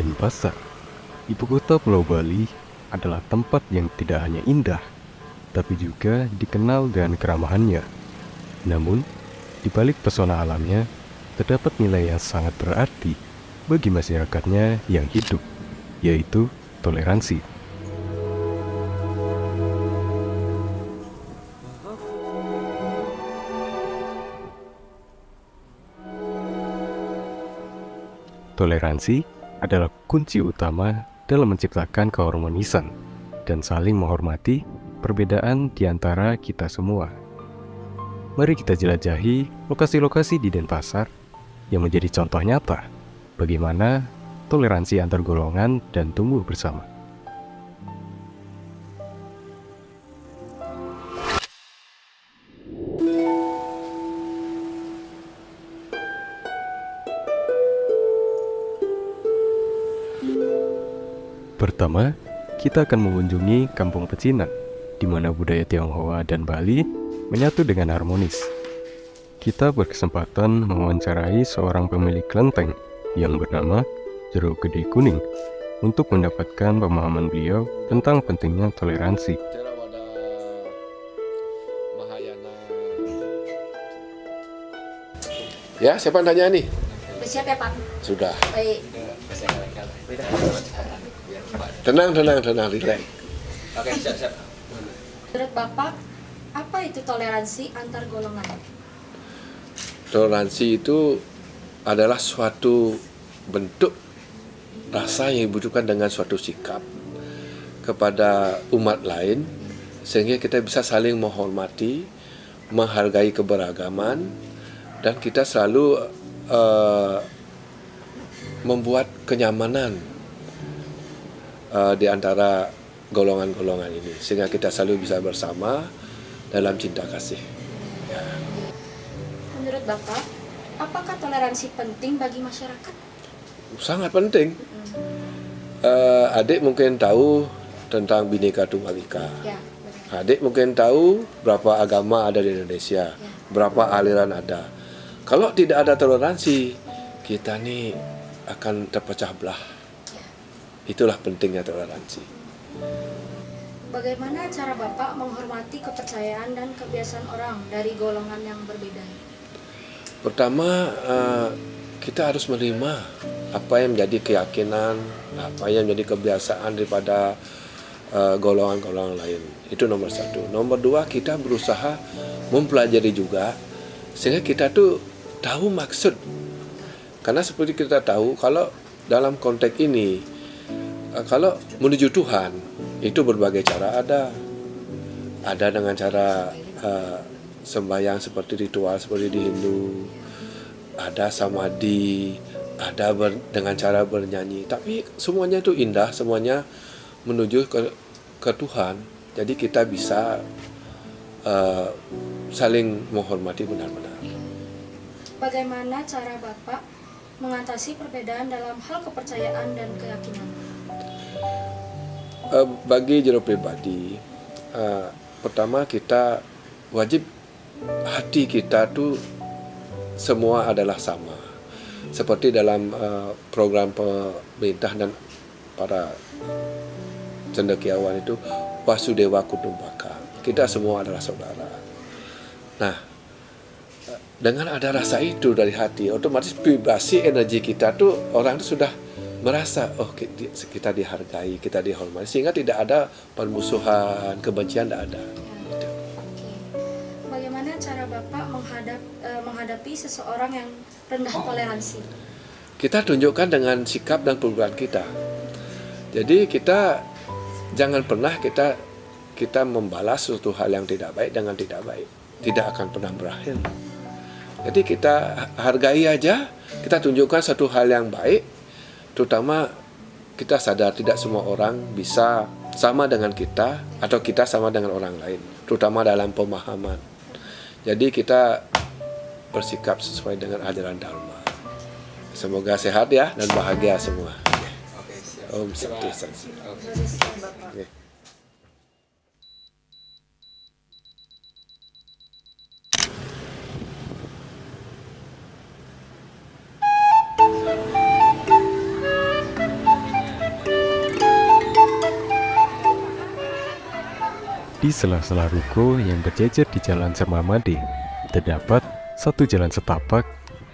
Denpasar, ibu kota Pulau Bali, adalah tempat yang tidak hanya indah, tapi juga dikenal dengan keramahannya. Namun, di balik pesona alamnya, terdapat nilai yang sangat berarti bagi masyarakatnya yang hidup, yaitu toleransi. Toleransi adalah kunci utama dalam menciptakan keharmonisan dan saling menghormati perbedaan di antara kita semua. Mari kita jelajahi lokasi-lokasi di Denpasar yang menjadi contoh nyata bagaimana toleransi antar golongan dan tumbuh bersama. Pertama, kita akan mengunjungi Kampung Pecinan, di mana budaya Tionghoa dan Bali menyatu dengan harmonis. Kita berkesempatan mewawancarai seorang pemilik kelenteng yang bernama Jeruk Gede Kuning untuk mendapatkan pemahaman beliau tentang pentingnya toleransi. Ya, siapa yang tanya nih? Siap ya Pak? Sudah. Baik. Tenang, relax. Oke, siap. Menurut Bapak, apa itu toleransi antar golongan? Toleransi itu adalah suatu bentuk rasa yang dibutuhkan dengan suatu sikap kepada umat lain, sehingga kita bisa saling menghormati, menghargai keberagaman, dan kita selalu membuat kenyamanan di antara golongan-golongan ini, sehingga kita selalu bisa bersama dalam cinta kasih. Ya. Menurut Bapak, apakah toleransi penting bagi masyarakat? Sangat penting. Adik mungkin tahu tentang Bhinneka Tunggal Ika. Ya, benar. Adik mungkin tahu berapa agama ada di Indonesia, berapa aliran ada. Kalau tidak ada toleransi, kita nih akan terpecah belah. Itulah pentingnya toleransi. Bagaimana cara Bapak menghormati kepercayaan dan kebiasaan orang dari golongan yang berbeda? Pertama, kita harus menerima apa yang menjadi keyakinan, apa yang menjadi kebiasaan daripada golongan-golongan lain. Itu nomor satu. Nomor dua, kita berusaha mempelajari juga, sehingga kita tuh tahu maksud. Karena seperti kita tahu, kalau dalam konteks ini, kalau menuju Tuhan, itu berbagai cara ada. Ada dengan cara sembahyang seperti ritual seperti di Hindu, ada samadhi, ada dengan cara bernyanyi. Tapi semuanya itu indah, semuanya menuju ke Tuhan. Jadi kita bisa saling menghormati benar-benar. Bagaimana cara Bapak mengatasi perbedaan dalam hal kepercayaan dan keyakinan? Bagi Jeruk pribadi, pertama kita wajib hati kita tuh semua adalah sama. Seperti dalam program pemerintah dan para cendekiawan itu, Wasudewa Kutumbaka. Kita semua adalah saudara. Nah, dengan ada rasa itu dari hati, otomatis vibrasi energi kita tuh orang itu sudah merasa, oh kita dihargai, kita dihormati, sehingga tidak ada permusuhan, kebencian, tidak ada. Oke. Bagaimana cara Bapak menghadapi seseorang yang rendah toleransi? Kita tunjukkan dengan sikap dan perubahan kita. Jadi kita jangan pernah kita membalas suatu hal yang tidak baik dengan tidak baik. Tidak akan pernah berakhir. Jadi kita hargai aja, kita tunjukkan satu hal yang baik, terutama kita sadar tidak semua orang bisa sama dengan kita atau kita sama dengan orang lain, terutama dalam pemahaman. Jadi kita bersikap sesuai dengan ajaran Dharma. Semoga sehat ya dan bahagia semua. Oke, siap. Om Santi Santi. Bapak. Di sela-sela ruko yang berjejer di Jalan Sermamade, terdapat satu jalan setapak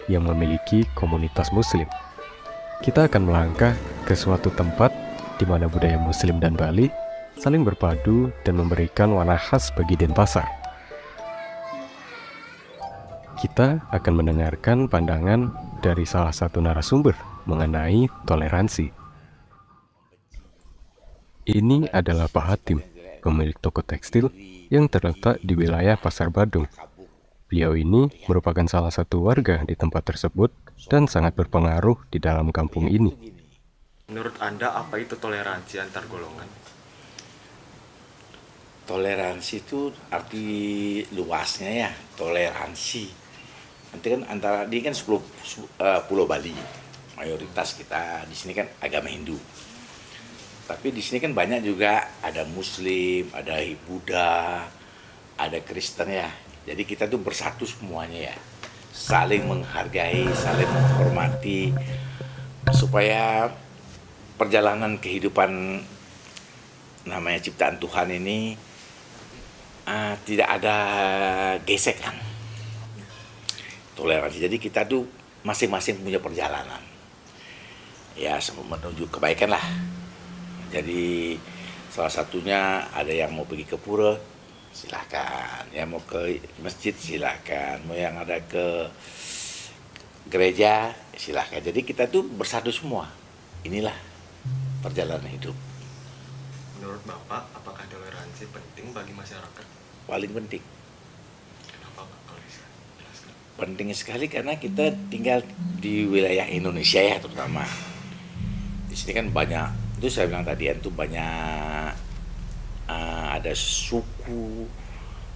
yang memiliki komunitas Muslim. Kita akan melangkah ke suatu tempat di mana budaya Muslim dan Bali saling berpadu dan memberikan warna khas bagi Denpasar. Kita akan mendengarkan pandangan dari salah satu narasumber mengenai toleransi. Ini adalah Pak Hatim, pemilik toko tekstil yang terletak di wilayah Pasar Badung. Beliau ini merupakan salah satu warga di tempat tersebut dan sangat berpengaruh di dalam kampung ini. Menurut Anda, apa itu toleransi antar golongan? Toleransi itu arti luasnya ya, toleransi. Nanti kan antara ini kan 10 pulau Bali, mayoritas kita di sini kan agama Hindu. Tapi di sini kan banyak juga ada Muslim, ada Buddha, ada Kristen ya. Jadi kita tuh bersatu semuanya ya, saling menghargai, saling menghormati, supaya perjalanan kehidupan namanya ciptaan Tuhan ini tidak ada gesekan. Toleransi. Jadi kita tuh masing-masing punya perjalanan. Ya, menuju kebaikan lah. Jadi salah satunya ada yang mau pergi ke pura, silakan. Yang mau ke masjid, silakan. Mau yang ada ke gereja, silakan. Jadi kita tuh bersatu semua. Inilah perjalanan hidup. Menurut Bapak, apakah toleransi penting bagi masyarakat? Paling penting. Kenapa Pak? Kalau bisa jelaskan. Penting sekali karena kita tinggal di wilayah Indonesia ya, terutama di sini kan banyak, itu saya bilang tadi itu banyak ada suku,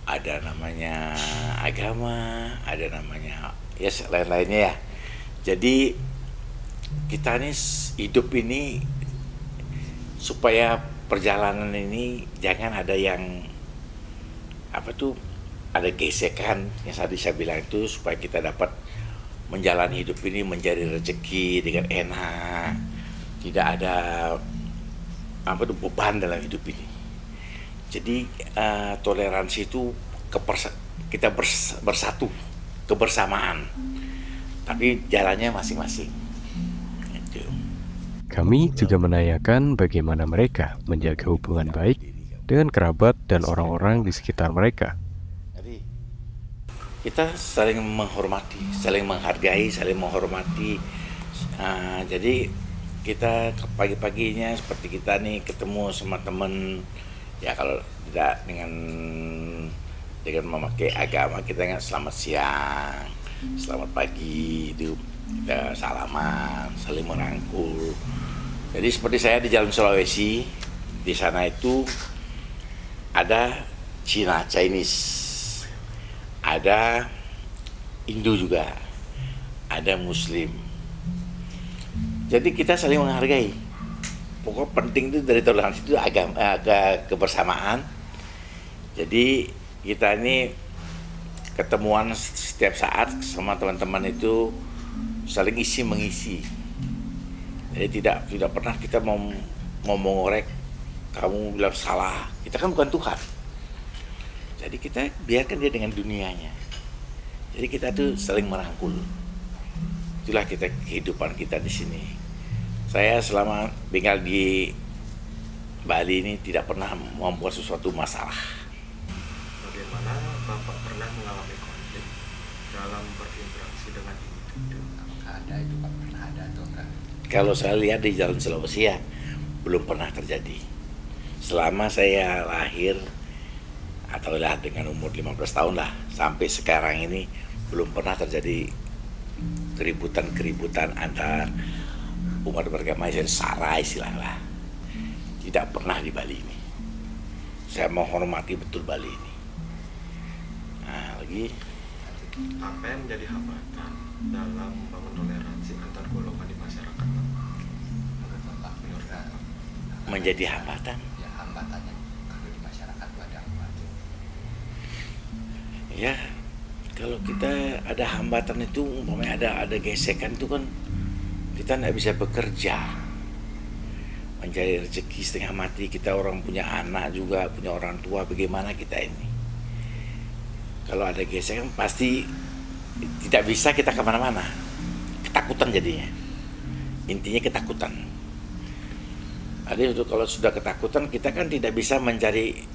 ada namanya agama, ada namanya ya lain-lainnya ya. Jadi kita nih hidup ini supaya perjalanan ini jangan ada yang ada gesekan yang tadi saya bilang itu, supaya kita dapat menjalani hidup ini menjadi rezeki dengan enak, tidak ada beban dalam hidup ini. Jadi toleransi itu kita bersatu, kebersamaan, tapi jalannya masing-masing. Itu. Kami juga menanyakan bagaimana mereka menjaga hubungan baik dengan kerabat dan orang-orang di sekitar mereka. Kita saling menghormati, saling menghargai, saling menghormati. Jadi kita pagi-paginya seperti kita nih ketemu sama teman, ya kalau tidak dengan memakai agama, kita ingat selamat siang, selamat pagi, itu kita salaman, saling merangkul. Jadi seperti saya di Jalan Sulawesi, di sana itu ada Chinese, ada Hindu juga, ada Muslim. Jadi kita saling menghargai. Pokok penting itu dari toleransi itu agama, kebersamaan. Jadi kita ini ketemuan setiap saat sama teman-teman itu saling isi mengisi. Jadi tidak pernah kita mau mengorek, kamu bilang salah. Kita kan bukan Tuhan. Jadi kita biarkan dia dengan dunianya. Jadi kita tuh saling merangkul. Itulah kehidupan kita di sini. Saya selama tinggal di Bali ini tidak pernah membuat sesuatu masalah. Bagaimana Bapak pernah mengalami konflik dalam berinteraksi dengan individu? Apakah ada itu Pak? Pernah ada atau enggak? Kalau saya lihat di Jalan Sulawesi ya, belum pernah terjadi. Selama saya lahir, atau lah dengan umur 15 tahun lah, sampai sekarang ini belum pernah terjadi keributan antar umat beragama Islam, sara istilahnya. Tidak pernah di Bali ini. Saya menghormati betul Bali ini. Nah, lagi Apa yang menjadi hambatan dalam membangun toleransi antar golongan di masyarakat? Menurut Bapak, menurut Bapak, menjadi hambatan. ya hambatannya kalau di masyarakat itu ada apa? Ya, kalau kita ada hambatan itu, umpamanya ada gesekan itu kan kita nggak bisa bekerja. mencari rezeki setengah mati. Kita orang punya anak juga, punya orang tua, bagaimana kita ini? Kalau ada gesekan pasti tidak bisa kita kemana-mana. Ketakutan jadinya. Intinya ketakutan. Ada itu kalau sudah ketakutan kita kan tidak bisa mencari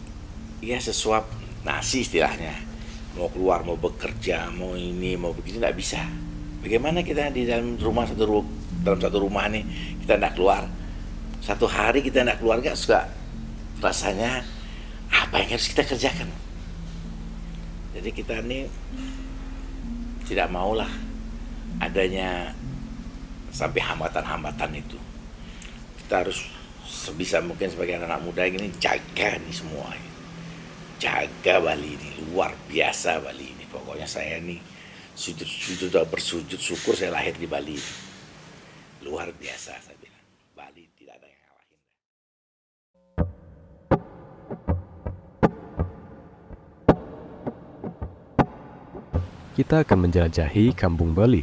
ya sesuap nasi istilahnya. Mau keluar, mau bekerja, mau ini, mau begini tidak bisa. Bagaimana kita di dalam satu rumah nih kita tidak keluar. Satu hari kita tidak keluar gak suka rasanya apa yang harus kita kerjakan. Jadi kita ini tidak maulah adanya sampai hambatan-hambatan itu. Kita harus sebisa mungkin sebagai anak muda ini jaga nih semua. Jaga Bali ini, luar biasa Bali ini. Pokoknya saya nih sudah bersujud syukur saya lahir di Bali. Luar biasa saya bilang. Bali tidak ada yang ngalahin. Kita akan menjelajahi Kampung Bali,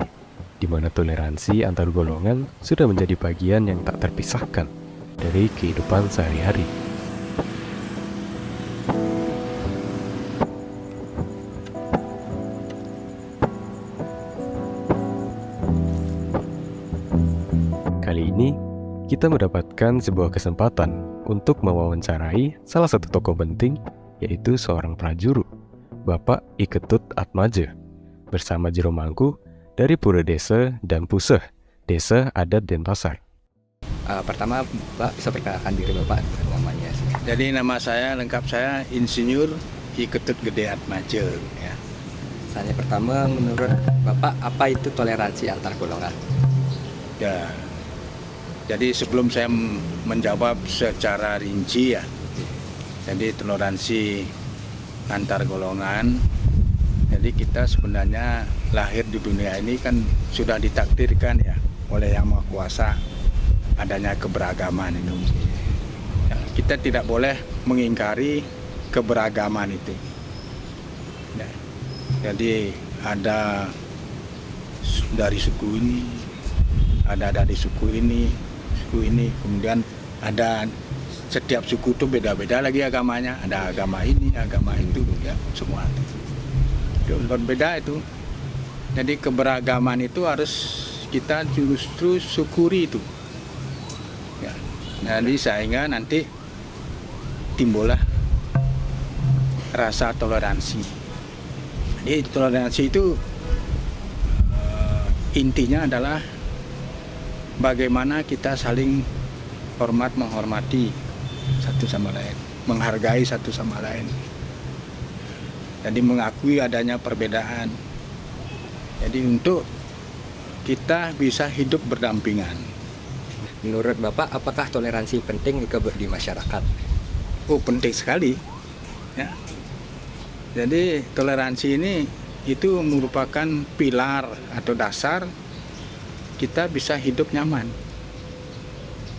di mana toleransi antar golongan sudah menjadi bagian yang tak terpisahkan dari kehidupan sehari-hari. Kali ini, kita mendapatkan sebuah kesempatan untuk mewawancarai salah satu tokoh penting, yaitu seorang prajurut, Bapak I Ketut Atmaja, bersama Jero Mangku dari Pura Desa dan Puseh, Desa Adat Denpasar. Pertama, Pak bisa perkenalkan diri Bapak namanya. Jadi nama saya, lengkap saya Insinyur I Ketut Gede Atmaja. Ya. Saya pertama, menurut Bapak apa itu toleransi antar golongan? Ya. Jadi sebelum saya menjawab secara rinci ya, jadi toleransi antar golongan. Jadi kita sebenarnya lahir di dunia ini kan sudah ditakdirkan ya oleh Yang Maha Kuasa adanya keberagaman itu. Ya, kita tidak boleh mengingkari keberagaman itu. Ya, jadi ada dari suku ini, ada dari suku ini, kemudian ada setiap suku itu beda-beda lagi agamanya. Ada agama ini, agama itu, ya semua. Berbeda itu. Jadi keberagaman itu harus kita justru syukuri itu. Ya. Jadi sehingga nanti timbullah rasa toleransi. Jadi toleransi itu intinya adalah bagaimana kita saling hormat menghormati satu sama lain, menghargai satu sama lain. Jadi mengakui adanya perbedaan. Jadi untuk kita bisa hidup berdampingan. Menurut Bapak, apakah toleransi penting di masyarakat? Oh, penting sekali. Ya. Jadi toleransi ini itu merupakan pilar atau dasar kita bisa hidup nyaman,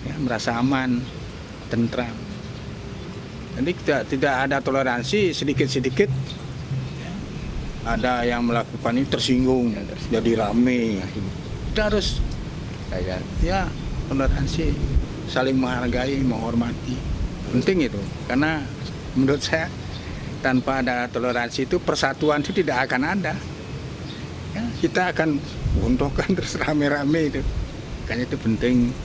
ya, merasa aman, tentram. Jadi tidak ada toleransi sedikit-sedikit. Ada yang melakukan ini tersinggung, jadi rame. Kita harus ya toleransi, saling menghargai, menghormati. Penting itu, karena menurut saya tanpa ada toleransi itu persatuan itu tidak akan ada. Ya, kita akan buntutkan terus rame-rame itu. Makanya itu penting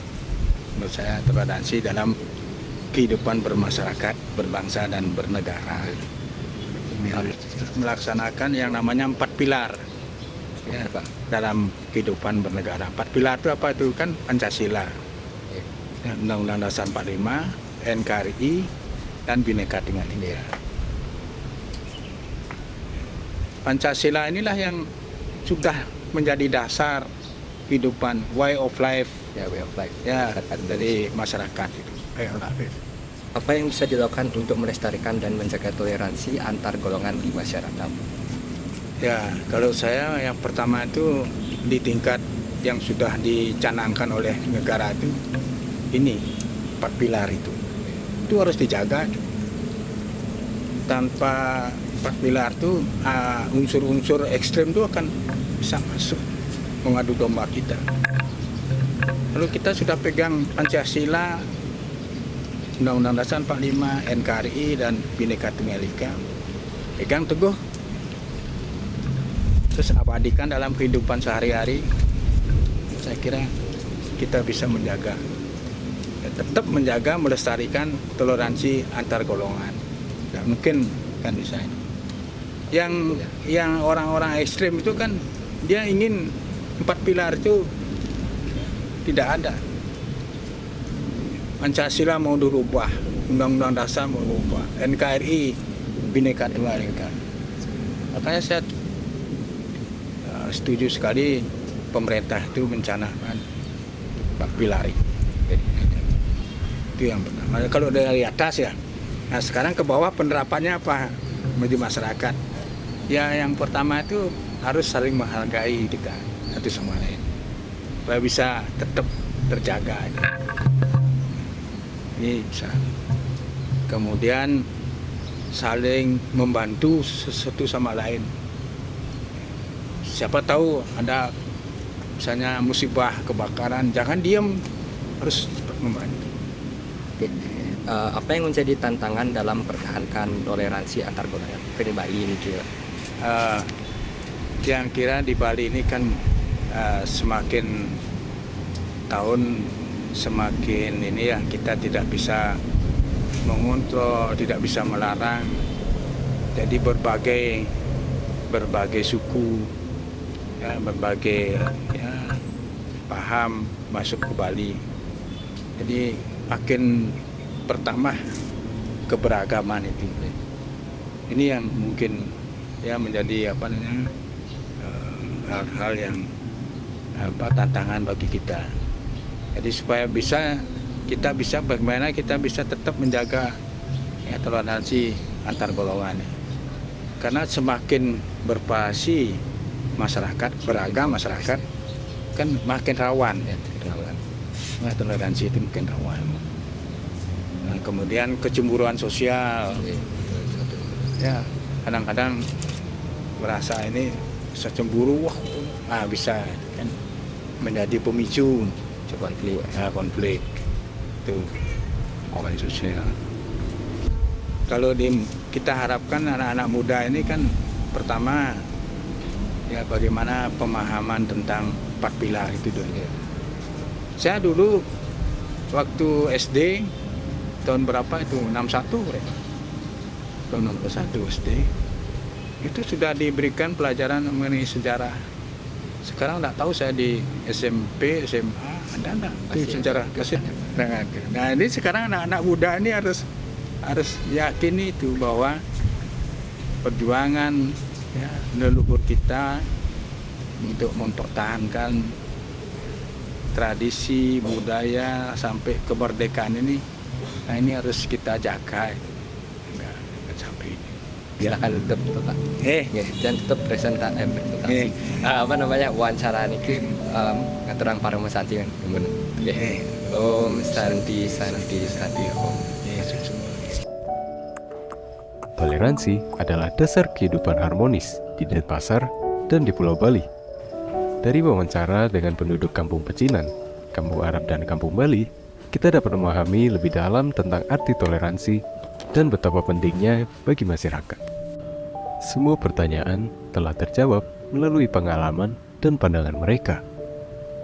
menurut saya toleransi dalam kehidupan bermasyarakat, berbangsa dan bernegara. Melaksanakan yang namanya 4 pilar ya, dalam kehidupan bernegara. 4 pilar itu apa itu kan Pancasila, ya, Undang-Undang Dasar 45, NKRI, dan Bhinneka Tunggal Ika. Pancasila inilah yang sudah menjadi dasar kehidupan, way of life ya dari masyarakat itu. Apa yang bisa dilakukan untuk melestarikan dan menjaga toleransi antar golongan di masyarakat? Ya, kalau saya yang pertama itu di tingkat yang sudah dicanangkan oleh negara itu, ini 4 pilar itu harus dijaga. Tanpa 4 pilar itu unsur-unsur ekstrem itu akan bisa masuk mengadu domba kita. Lalu kita sudah pegang Pancasila Undang-Undang Dasar 45, NKRI, dan Bhinneka Tunggal Ika. Pegang teguh. Terus abadikan dalam kehidupan sehari-hari. Saya kira kita bisa menjaga. Dan tetap menjaga, melestarikan toleransi antar golongan. Nggak mungkin kan bisa. Yang orang-orang ekstrem itu kan dia ingin 4 pilar itu tidak ada. Pancasila mau dirubah, Undang-Undang Dasar mau dirubah, NKRI, Bhinneka Tunggal Ika. Makanya saya setuju sekali pemerintah itu mencanangkan 4 pilar. Itu yang pertama. Kalau dari atas ya, nah sekarang ke bawah penerapannya apa bagi masyarakat? Ya yang pertama itu harus saling menghargai kita satu sama lain, supaya bisa tetap terjaga. Ini bisa. Kemudian saling membantu satu sama lain. Siapa tahu ada misalnya musibah kebakaran, jangan diam, harus membantu. Apa yang menjadi tantangan dalam mempertahankan toleransi antar golongan di Bali ini juga? Yang kira di Bali ini kan semakin tahun semakin ini ya, kita tidak bisa mengontrol, tidak bisa melarang. Jadi berbagai suku, ya, berbagai ya, paham masuk ke Bali. Jadi makin pertama keberagaman itu. Ini yang mungkin ya menjadi hal-hal yang tantangan bagi kita. Jadi supaya kita bisa bagaimana kita bisa tetap menjaga ya, toleransi antar golongan. Karena semakin bervariasi masyarakat, beragam masyarakat, kan makin rawan. Nah, toleransi itu makin rawan. Nah, kemudian kecemburuan sosial. Ya, kadang-kadang merasa ini bisa cemburu, bisa kan menjadi pemicu konflik itu sosial. Kalau kita harapkan anak-anak muda ini kan pertama ya bagaimana pemahaman tentang 4 pilar itu dulu. Saya dulu waktu SD tahun berapa itu 61 tahun 61 SD itu sudah diberikan pelajaran mengenai sejarah. Sekarang nggak tahu saya di SMP, SMA ada nggak itu sejarah masih. Nah ini sekarang anak-anak muda ini harus yakini itu bahwa perjuangan ya, leluhur kita untuk mempertahankan tradisi budaya sampai kemerdekaan ini, nah ini harus kita jaga. Nggak sampai ini. Silakan tutup Pak. Dan tutup presentasi. Wawancara niki ngaturang para mesanti kan. Om Santi Om. Toleransi adalah dasar kehidupan harmonis di Denpasar dan di Pulau Bali. Dari wawancara dengan penduduk Kampung Pecinan, Kampung Arab dan Kampung Bali, kita dapat memahami lebih dalam tentang arti toleransi dan betapa pentingnya bagi masyarakat. Semua pertanyaan telah terjawab melalui pengalaman dan pandangan mereka.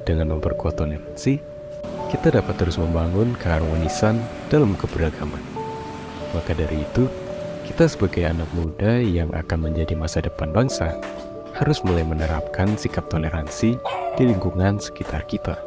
Dengan memperkuat toleransi, kita dapat terus membangun keharmonisan dalam keberagaman. Maka dari itu, kita sebagai anak muda yang akan menjadi masa depan bangsa, harus mulai menerapkan sikap toleransi di lingkungan sekitar kita.